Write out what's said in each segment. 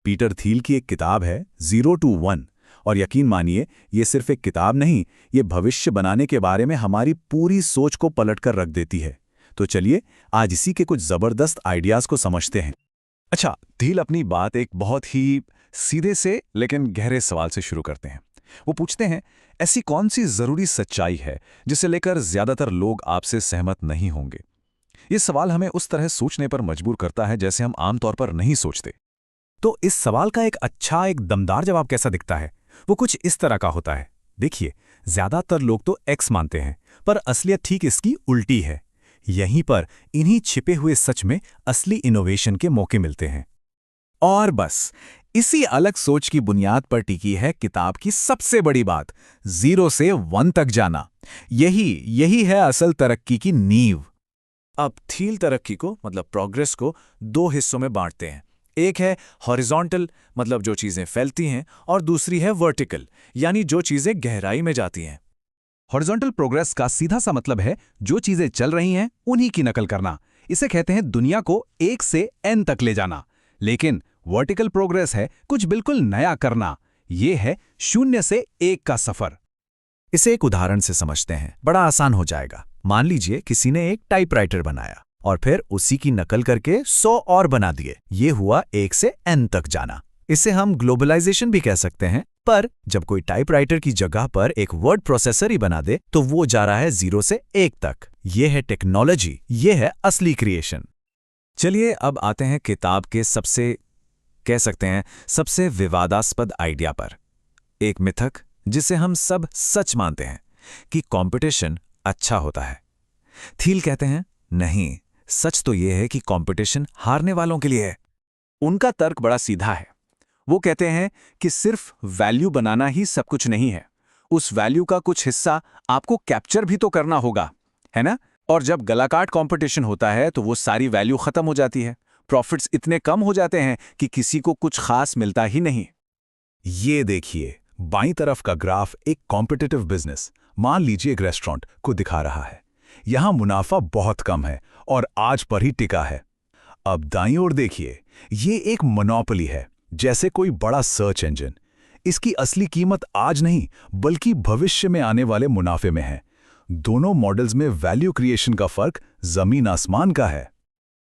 Peter Thiel की एक किताब है 0 to 1। और यकीन मानिए, ये सिर्फ एक किताब नहीं, ये भविष्य बनाने के बारे में हमारी पूरी सोच को पलटकर रख देती है। तो चलिए आज इसी के कुछ जबरदस्त आइडियाज को समझते हैं। अच्छा, थील अपनी बात एक बहुत ही सीधे से लेकिन गहरे सवाल से शुरू करते हैं। वो पूछते हैं, ऐसी कौन सी जरूरी सच्चाई है जिसे लेकर ज्यादातर लोग आपसे सहमत नहीं होंगे? ये सवाल हमें उस तरह सोचने पर मजबूर करता है जैसे हम आमतौर पर नहीं सोचते। तो इस सवाल का एक दमदार जवाब कैसा दिखता है? वो कुछ इस तरह का होता है। देखिए, ज्यादातर लोग तो एक्स मानते हैं, पर असलियत ठीक इसकी उल्टी है। यहीं पर इन्हीं छिपे हुए सच में असली इनोवेशन के मौके मिलते हैं। और बस इसी अलग सोच की बुनियाद पर टिकी है किताब की सबसे बड़ी बात, 0 से 1 तक जाना। यही है असल तरक्की की नींव। अब थील तरक्की को मतलब प्रोग्रेस को दो हिस्सों में बांटते हैं। एक है हॉरिजॉन्टल, मतलब जो चीजें फैलती हैं, और दूसरी है वर्टिकल, यानी जो चीजें गहराई में जाती हैं। हॉरिजॉन्टल प्रोग्रेस का सीधा सा मतलब है जो चीजें चल रही हैं उन्हीं की नकल करना। इसे कहते हैं दुनिया को 1 से n तक ले जाना। लेकिन वर्टिकल प्रोग्रेस है कुछ बिल्कुल नया करना। ये है 0 से 1 का सफर। इसे एक उदाहरण से समझते हैं, बड़ा आसान हो जाएगा। मान लीजिए किसी ने एक टाइपराइटर बनाया और फिर उसी की नकल करके 100 और बना दिए। ये हुआ 1 से n तक जाना। इसे हम ग्लोबलाइजेशन भी कह सकते हैं। पर जब कोई टाइपराइटर की जगह पर एक वर्ड प्रोसेसर ही बना दे तो वो जा रहा है 0 से 1 तक। ये है टेक्नोलॉजी, ये है असली क्रिएशन। चलिए अब आते हैं किताब के सबसे विवादास्पद आइडिया पर। एक मिथक जिसे हम सब सच मानते हैं कि कंपटीशन अच्छा होता है। थील कहते हैं, नहीं, सच तो यह है कि कंपटीशन हारने वालों के लिए है। उनका तर्क बड़ा सीधा है। वो कहते हैं कि सिर्फ वैल्यू बनाना ही सब कुछ नहीं है, उस वैल्यू का कुछ हिस्सा आपको कैप्चर भी तो करना होगा, है ना? और जब गलाकाट कंपटीशन होता है तो वो सारी वैल्यू खत्म हो जाती है। प्रॉफिट्स इतने कम हो जाते हैं कि किसी को कुछ खास मिलता ही नहीं। ये देखिए, बाईं तरफ का ग्राफ एक कॉम्पिटिटिव बिजनेस, मान लीजिए एक रेस्टोरेंट, को दिखा रहा है। यहां मुनाफा बहुत कम है और आज पर ही टिका है। अब दाईं ओर देखिए, ये एक मोनोपोली है, जैसे कोई बड़ा सर्च इंजन। इसकी असली कीमत आज नहीं बल्कि भविष्य में आने वाले मुनाफे में है। दोनों मॉडल्स में वैल्यू क्रिएशन का फर्क जमीन आसमान का है।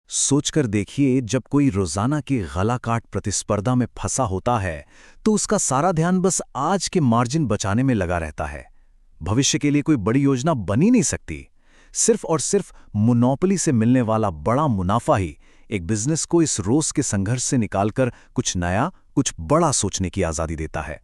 सोचकर देखिए, जब कोई रोजाना की गलाकाट प्रतिस्पर्धा में फंसा होता है तो उसका सारा ध्यान बस आज के मार्जिन बचाने में लगा रहता है। भविष्य के लिए कोई बड़ी योजना बनी नहीं सकती। सिर्फ और सिर्फ मोनोपोली से मिलने वाला बड़ा मुनाफा ही एक बिजनेस को इस रोज के संघर्ष से निकालकर कुछ नया, कुछ बड़ा सोचने की आजादी देता है।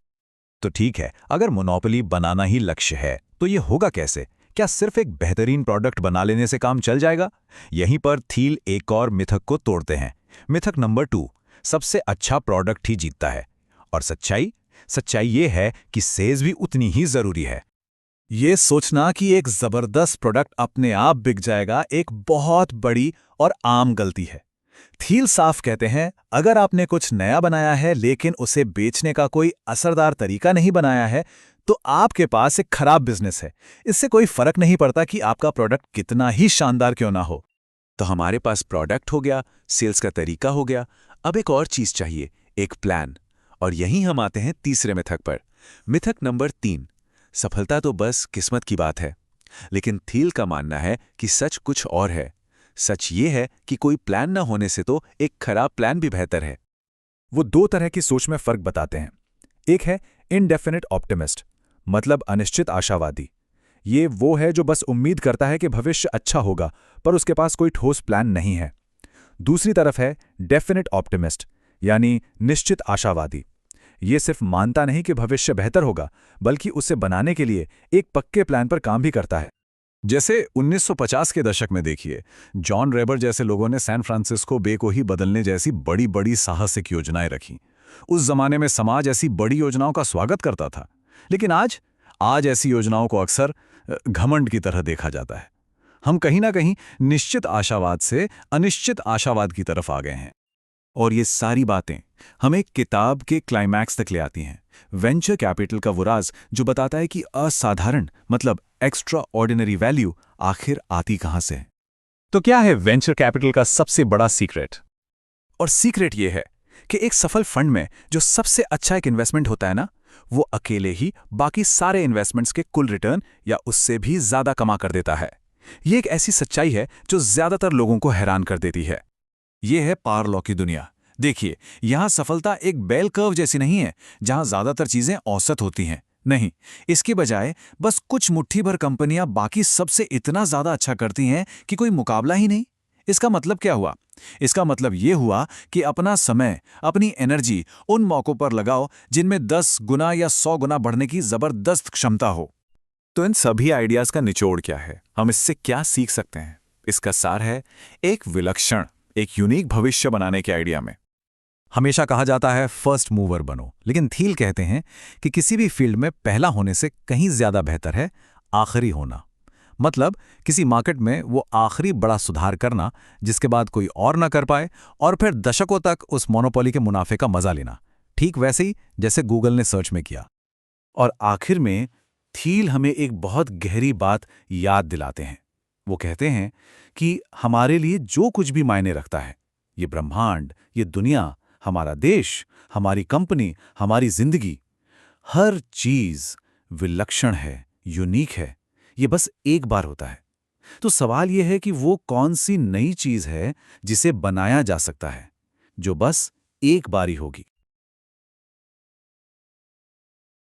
तो ठीक है, अगर मोनोपोली बनाना ही लक्ष्य है तो ये होगा कैसे? क्या सिर्फ एक बेहतरीन प्रोडक्ट बना लेने से काम चल जाएगा? यहीं पर थील एक और मिथक को तोड़ते हैं। मिथक नंबर 2, सबसे अच्छा प्रोडक्ट ही जीतता है। और सच्चाई ये है कि सेल्स भी उतनी ही जरूरी है। ये सोचना कि एक जबरदस्त प्रोडक्ट अपने आप बिक जाएगा एक बहुत बड़ी और आम गलती है। थील साफ कहते हैं, अगर आपने कुछ नया बनाया है लेकिन उसे बेचने का कोई असरदार तरीका नहीं बनाया है तो आपके पास एक खराब बिजनेस है। इससे कोई फर्क नहीं पड़ता कि आपका प्रोडक्ट कितना ही शानदार क्यों ना हो। तो हमारे पास प्रोडक्ट हो गया, सेल्स का तरीका हो गया, अब एक और चीज चाहिए, एक प्लान। और यहीं हम आते हैं तीसरे मिथक पर। मिथक नंबर 3, सफलता तो बस किस्मत की बात है। लेकिन थील का मानना है कि सच कुछ और है। सच ये है कि कोई प्लान न होने से तो एक खराब प्लान भी बेहतर है। वो 2 तरह की सोच में फर्क बताते हैं। एक है इनडेफिनिट ऑप्टिमिस्ट, मतलब अनिश्चित आशावादी। ये वो है जो बस उम्मीद करता है कि भविष्य अच्छा होगा, पर उसके पास कोई ठोस प्लान नहीं है। दूसरी तरफ है डेफिनिट ऑप्टिमिस्ट, यानी निश्चित आशावादी। ये सिर्फ मानता नहीं कि भविष्य बेहतर होगा, बल्कि उसे बनाने के लिए एक पक्के प्लान पर काम भी करता है। जैसे 1950 के दशक में देखिए, जॉन रेबर जैसे लोगों ने सैन फ्रांसिस्को बे को ही बदलने जैसी बड़ी बड़ी साहसिक योजनाएं रखीं। उस जमाने में समाज ऐसी बड़ी योजनाओं का स्वागत करता था। लेकिन आज ऐसी योजनाओं को अक्सर घमंड की तरह देखा जाता है। हम कहीं ना कहीं निश्चित आशावाद से अनिश्चित आशावाद की तरफ आ गए हैं। और ये सारी बातें हमें किताब के क्लाइमैक्स तक ले आती हैं। वेंचर कैपिटल का वो राज जो बताता है कि असाधारण, मतलब एक्स्ट्रा ऑर्डिनरी वैल्यू आखिर आती कहां से है। तो क्या है वेंचर कैपिटल का सबसे बड़ा सीक्रेट? और सीक्रेट ये है कि एक सफल फंड में जो सबसे अच्छा एक इन्वेस्टमेंट होता है ना, वो अकेले ही बाकी सारे इन्वेस्टमेंट्स के कुल रिटर्न या उससे भी ज्यादा कमा कर देता है। ये एक ऐसी सच्चाई है जो ज्यादातर लोगों को हैरान कर देती है। ये है पार लॉ की दुनिया। देखिए, यहां सफलता एक बेल कर्व जैसी नहीं है जहां ज्यादातर चीजें औसत होती हैं। नहीं, इसके बजाय बस कुछ मुट्ठी भर कंपनियां बाकी सबसे इतना ज्यादा अच्छा करती हैं कि कोई मुकाबला ही नहीं। इसका मतलब क्या हुआ? इसका मतलब ये हुआ कि अपना समय, अपनी एनर्जी उन मौकों पर लगाओ जिनमें 10 गुना या 100 गुना बढ़ने की जबरदस्त क्षमता हो। तो इन सभी आइडियाज का निचोड़ क्या है? हम इससे क्या सीख सकते हैं? इसका सार है एक विलक्षण, एक यूनिक भविष्य बनाने के आइडिया में। हमेशा कहा जाता है फर्स्ट मूवर बनो, लेकिन थील कहते हैं कि किसी भी फील्ड में पहला होने से कहीं ज्यादा बेहतर है आखिरी होना। मतलब किसी मार्केट में वो आखिरी बड़ा सुधार करना जिसके बाद कोई और ना कर पाए, और फिर दशकों तक उस मोनोपोली के मुनाफे का मजा लेना, ठीक वैसे ही जैसे गूगल ने सर्च में किया। और आखिर में थील हमें एक बहुत गहरी बात याद दिलाते हैं। वो कहते हैं कि हमारे लिए जो कुछ भी मायने रखता है, ये ब्रह्मांड, ये दुनिया, हमारा देश, हमारी कंपनी, हमारी जिंदगी, हर चीज विलक्षण है, यूनिक है। ये बस एक बार होता है। तो सवाल यह है कि वो कौन सी नई चीज है जिसे बनाया जा सकता है, जो बस एक बार ही होगी।